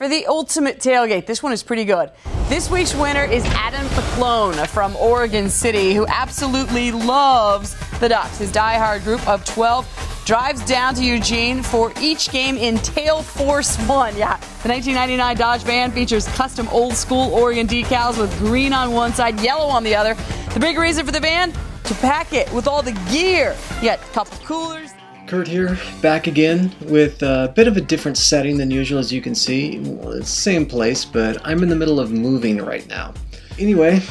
For the ultimate tailgate, this one is pretty good. This week's winner is Adam Paclone from Oregon City, who absolutely loves the Ducks. His diehard group of 12 drives down to Eugene for each game in Tail Force 1. Yeah, the 1999 Dodge van features custom old-school Oregon decals with green on one side, yellow on the other. The big reason for the van? To pack it with all the gear. You got a couple coolers. Kurt here, back again with a bit of a different setting than usual, as you can see. Well, it's the same place, but I'm in the middle of moving right now. Anyway,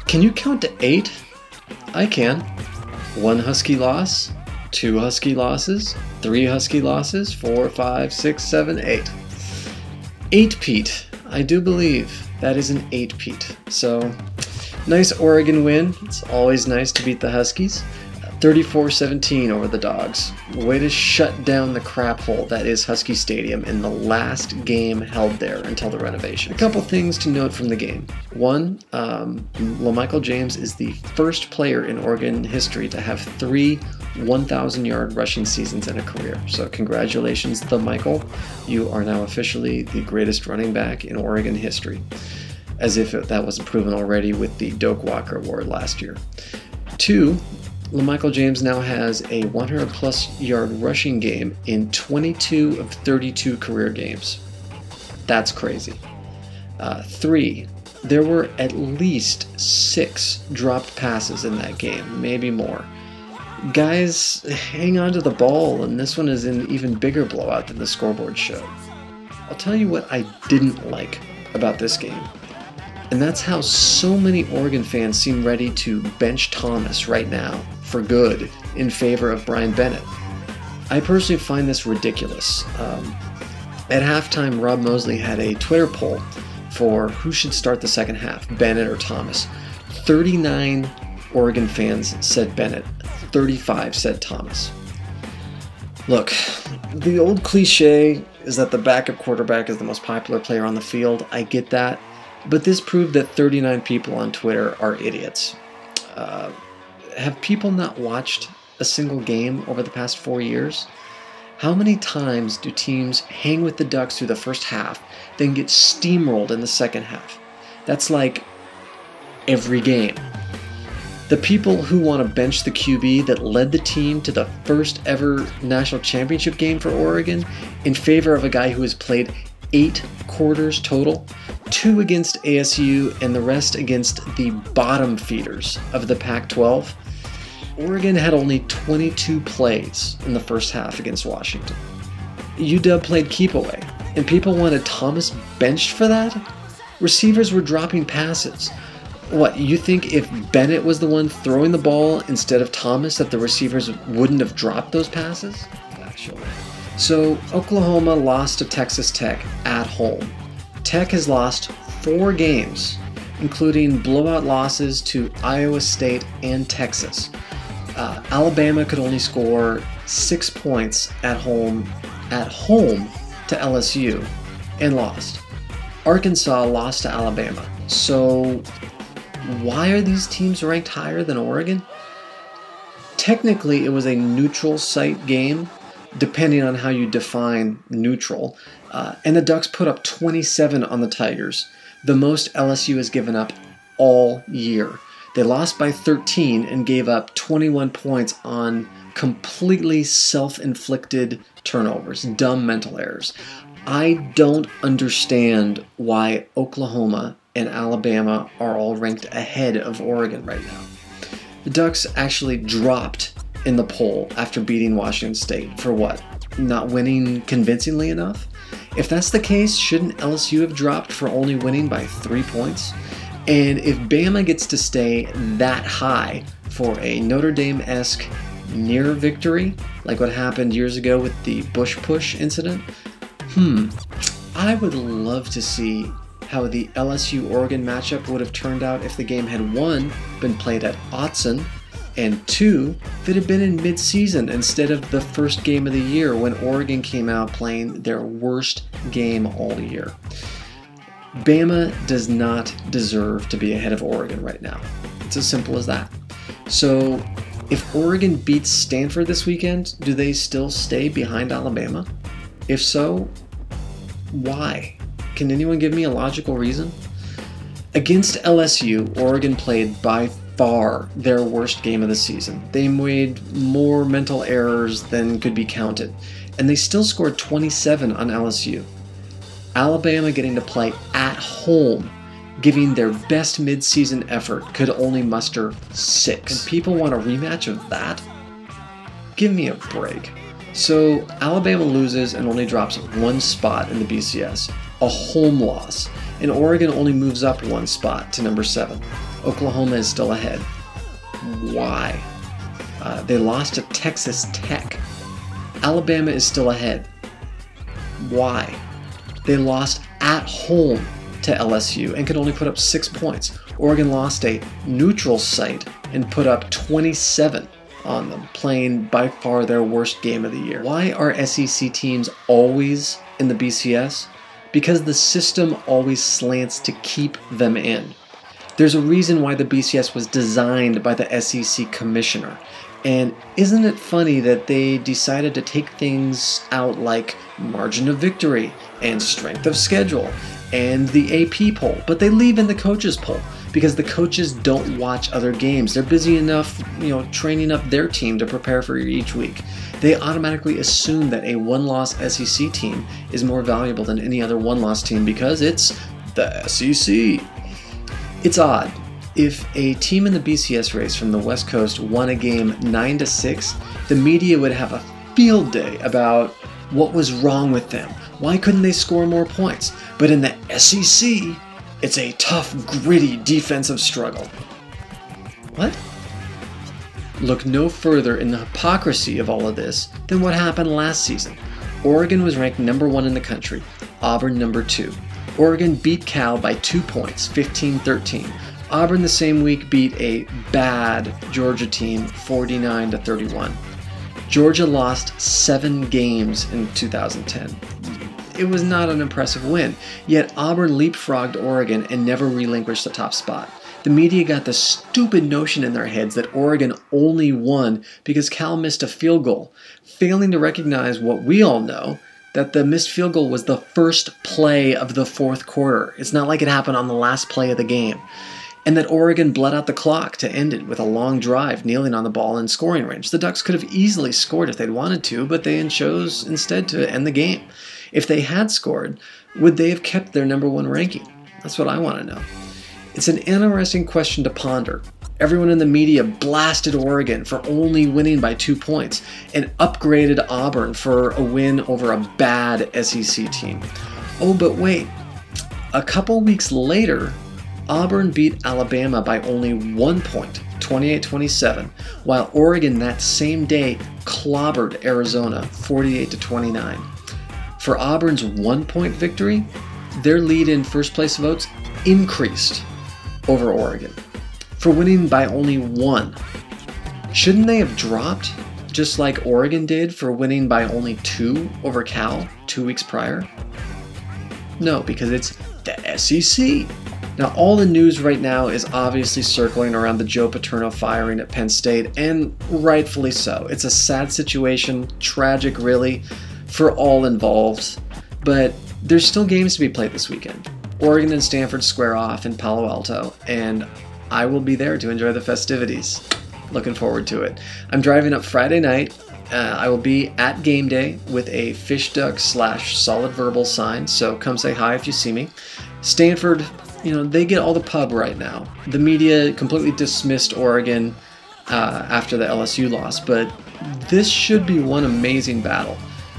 can you count to 8? I can. 1 Husky loss, 2 Husky losses, 3 Husky losses, 4, 5, 6, 7, 8. 8-peat. I do believe that is an 8-peat. So, nice Oregon win. It's always nice to beat the Huskies. 34-17 over the Dogs. Way to shut down the crap hole that is Husky Stadium in the last game held there until the renovation. A couple things to note from the game. One, LaMichael James is the first player in Oregon history to have 3 1,000-yard rushing seasons in a career. So congratulations, LaMichael. You are now officially the greatest running back in Oregon history. As if that wasn't proven already with the Doak Walker Award last year. 2, LaMichael James now has a 100-plus yard rushing game in 22 of 32 career games. That's crazy. 3, there were at least 6 dropped passes in that game, maybe more. Guys, hang on to the ball, and this one is an even bigger blowout than the scoreboard showed. I'll tell you what I didn't like about this game. And that's how so many Oregon fans seem ready to bench Thomas right now for good in favor of Brian Bennett. I personally find this ridiculous. At halftime, Rob Mosley had a Twitter poll for who should start the second half, Bennett or Thomas. 39 Oregon fans said Bennett, 35 said Thomas. Look, the old cliche is that the backup quarterback is the most popular player on the field. I get that. But this proved that 39 people on Twitter are idiots. Have people not watched a single game over the past 4 years? How many times do teams hang with the Ducks through the first half, then get steamrolled in the second half? That's like every game. The people who want to bench the QB that led the team to the first ever national championship game for Oregon in favor of a guy who has played 8 quarters total, 2 against ASU and the rest against the bottom feeders of the Pac-12. Oregon had only 22 plays in the first half against Washington. UW played keep away, and people wanted Thomas benched for that? Receivers were dropping passes. What, you think if Bennett was the one throwing the ball instead of Thomas that the receivers wouldn't have dropped those passes? Actually. So, Oklahoma lost to Texas Tech at home. Tech has lost 4 games, including blowout losses to Iowa State and Texas. Alabama could only score 6 points at home to LSU and lost. Arkansas lost to Alabama. So, why are these teams ranked higher than Oregon? Technically, it was a neutral site game, depending on how you define neutral. And the Ducks put up 27 on the Tigers, the most LSU has given up all year. They lost by 13 and gave up 21 points on completely self-inflicted turnovers, dumb mental errors. I don't understand why Oklahoma and Alabama are all ranked ahead of Oregon right now. The Ducks actually dropped in the poll after beating Washington State for what? Not winning convincingly enough? If that's the case, shouldn't LSU have dropped for only winning by 3 points? And if Bama gets to stay that high for a Notre Dame-esque near victory, like what happened years ago with the Bush Push incident, I would love to see how the LSU-Oregon matchup would have turned out if the game had 1, been played at Autzen, and 2, if it had been in mid-season instead of the first game of the year when Oregon came out playing their worst game all year. Bama does not deserve to be ahead of Oregon right now. It's as simple as that. So, if Oregon beats Stanford this weekend, do they still stay behind Alabama? If so, why? Can anyone give me a logical reason? Against LSU, Oregon played by far their worst game of the season. They made more mental errors than could be counted, and they still scored 27 on LSU. Alabama getting to play at home, giving their best mid-season effort, could only muster 6. And people want a rematch of that? Give me a break. So Alabama loses and only drops 1 spot in the BCS, a home loss, and Oregon only moves up 1 spot to number 7. Oklahoma is still ahead. Why? They lost to Texas Tech. Alabama is still ahead. Why? They lost at home to LSU and could only put up 6 points. Oregon lost a neutral site and put up 27 on them, playing by far their worst game of the year. Why are SEC teams always in the BCS? Because the system always slants to keep them in. There's a reason why the BCS was designed by the SEC commissioner. And isn't it funny that they decided to take things out like margin of victory and strength of schedule and the AP poll, but they leave in the coaches poll because the coaches don't watch other games. They're busy enough, training up their team to prepare for each week. They automatically assume that a one-loss SEC team is more valuable than any other one-loss team because it's the SEC. It's odd. If a team in the BCS race from the West Coast won a game 9-6, the media would have a field day about what was wrong with them. Why couldn't they score more points? But in the SEC, it's a tough, gritty defensive struggle. What? Look no further in the hypocrisy of all of this than what happened last season. Oregon was ranked number 1 in the country, Auburn number 2. Oregon beat Cal by 2 points, 15-13. Auburn the same week beat a bad Georgia team 49-31. Georgia lost 7 games in 2010. It was not an impressive win, yet Auburn leapfrogged Oregon and never relinquished the top spot. The media got the stupid notion in their heads that Oregon only won because Cal missed a field goal, failing to recognize what we all know, that the missed field goal was the first play of the fourth quarter. It's not like it happened on the last play of the game. And that Oregon bled out the clock to end it with a long drive, kneeling on the ball in scoring range. The Ducks could have easily scored if they'd wanted to, but they chose instead to end the game. If they had scored, would they have kept their number 1 ranking? That's what I want to know. It's an interesting question to ponder. Everyone in the media blasted Oregon for only winning by 2 points and upgraded Auburn for a win over a bad SEC team. Oh, but wait. A couple weeks later, Auburn beat Alabama by only 1 point, 28-27, while Oregon that same day clobbered Arizona 48-29. For Auburn's 1-point victory, their lead in first place votes increased over Oregon. For winning by only 1, shouldn't they have dropped just like Oregon did for winning by only 2 over Cal 2 weeks prior? No, because it's the SEC. Now, all the news right now is obviously circling around the Joe Paterno firing at Penn State, and rightfully so. It's a sad situation, tragic really, for all involved, but there's still games to be played this weekend. Oregon and Stanford square off in Palo Alto, and I will be there to enjoy the festivities. Looking forward to it. I'm driving up Friday night. I will be at game day with a fish duck / solid verbal sign, so come say hi if you see me. Stanford, they get all the pub right now. The media completely dismissed Oregon after the LSU loss, but this should be one amazing battle.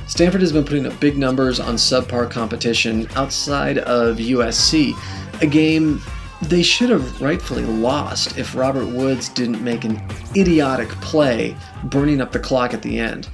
Stanford has been putting up big numbers on subpar competition outside of USC, a game they should have rightfully lost if Robert Woods didn't make an idiotic play, burning up the clock at the end.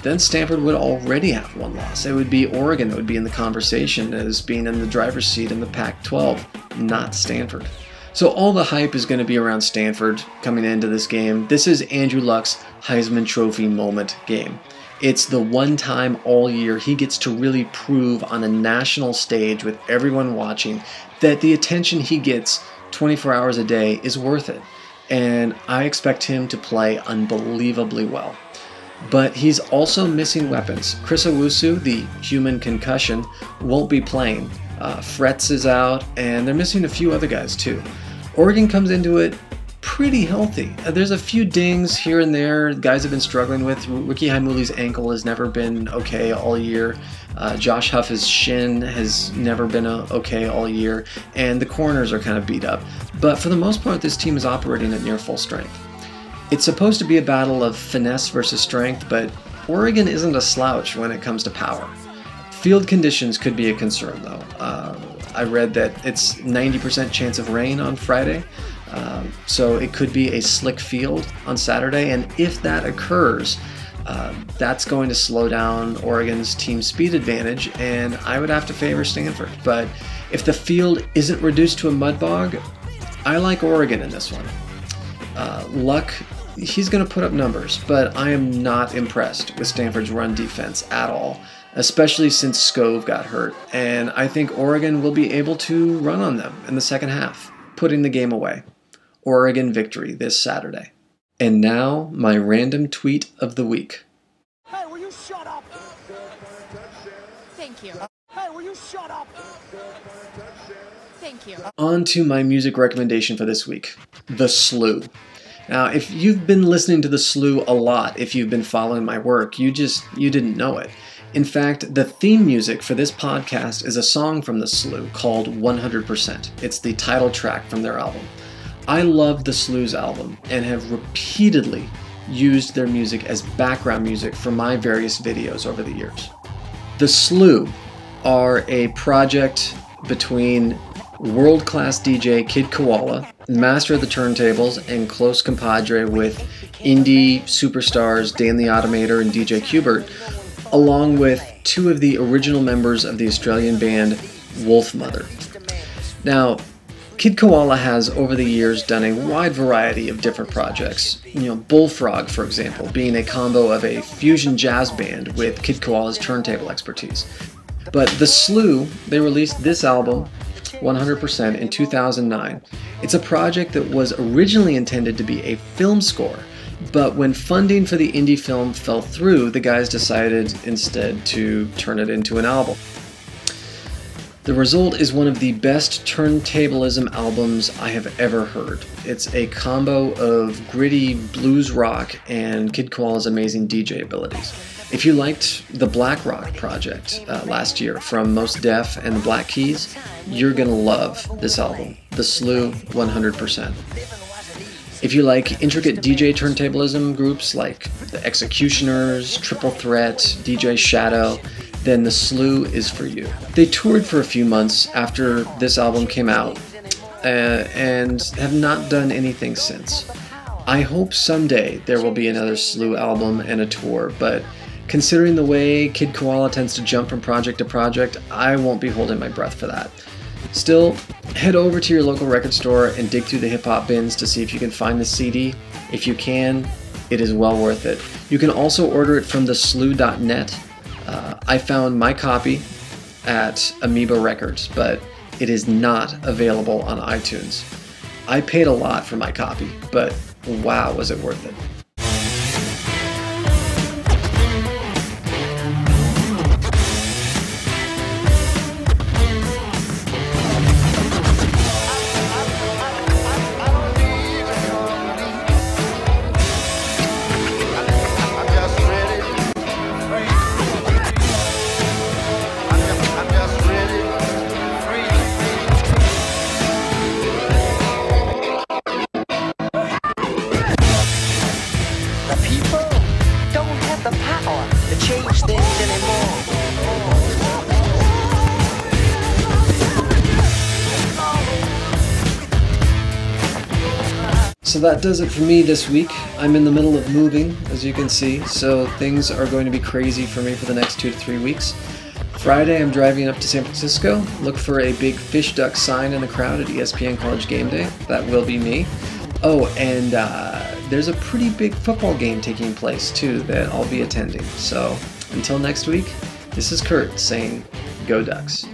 Then Stanford would already have 1 loss. It would be Oregon that would be in the conversation as being in the driver's seat in the Pac-12, not Stanford. So all the hype is going to be around Stanford coming into this game. This is Andrew Luck's Heisman Trophy moment game. It's the one time all year he gets to really prove on a national stage with everyone watching that the attention he gets 24 hours a day is worth it. And I expect him to play unbelievably well. But he's also missing weapons. Chris Owusu, the human concussion, won't be playing. Fretz is out, and they're missing a few other guys too. Oregon comes into it pretty healthy. There's a few dings here and there guys have been struggling with. Ricky Haimuli's ankle has never been okay all year. Josh Huff's shin has never been okay all year. And the corners are kind of beat up. But for the most part, this team is operating at near full strength. It's supposed to be a battle of finesse versus strength, but Oregon isn't a slouch when it comes to power. Field conditions could be a concern, though. I read that it's 90% chance of rain on Friday, so it could be a slick field on Saturday, and if that occurs, that's going to slow down Oregon's team speed advantage, and I would have to favor Stanford. But if the field isn't reduced to a mud bog, I like Oregon in this one. Luck, he's going to put up numbers, but I am not impressed with Stanford's run defense at all, especially since Scove got hurt, and I think Oregon will be able to run on them in the second half, putting the game away. Oregon victory this Saturday. And now, my random tweet of the week. Hey, will you shut up? Thank you. Hey, will you shut up? Thank you. On to my music recommendation for this week, The Slew. Now, if you've been listening to The Slew a lot, if you've been following my work, you didn't know it. In fact, the theme music for this podcast is a song from The Slew called 100%. It's the title track from their album. I love The Slew's album and have repeatedly used their music as background music for my various videos over the years. The Slew are a project between world-class DJ Kid Koala, master of the turntables and close compadre with indie superstars Dan the Automator and DJ Keeerrrttt, along with two of the original members of the Australian band Wolfmother. Now, Kid Koala has over the years done a wide variety of different projects. Bullfrog, for example, being a combo of a fusion jazz band with Kid Koala's turntable expertise. But The Slew, they released this album, 100%, in 2009. It's a project that was originally intended to be a film score, but when funding for the indie film fell through, the guys decided instead to turn it into an album. The result is one of the best turntablism albums I have ever heard. It's a combo of gritty blues rock and Kid Koala's amazing DJ abilities. If you liked the Black Rock project last year from Mos Def and the Black Keys, you're gonna love this album, The Slew 100%. If you like intricate DJ turntablism groups like the Executioners, Triple Threat, DJ Shadow, then The Slew is for you. They toured for a few months after this album came out and have not done anything since. I hope someday there will be another Slew album and a tour, but considering the way Kid Koala tends to jump from project to project, I won't be holding my breath for that. Still, head over to your local record store and dig through the hip-hop bins to see if you can find the CD. If you can, it is well worth it. You can also order it from theslew.net. I found my copy at Amoeba Records, but it is not available on iTunes. I paid a lot for my copy, but wow, was it worth it. So that does it for me this week. I'm in the middle of moving, as you can see, so things are going to be crazy for me for the next 2 to 3 weeks. Friday, I'm driving up to San Francisco. Look for a big fish duck sign in the crowd at ESPN College Game Day. That will be me. Oh, and there's a pretty big football game taking place, too, that I'll be attending. So until next week, this is Kurt saying, Go Ducks.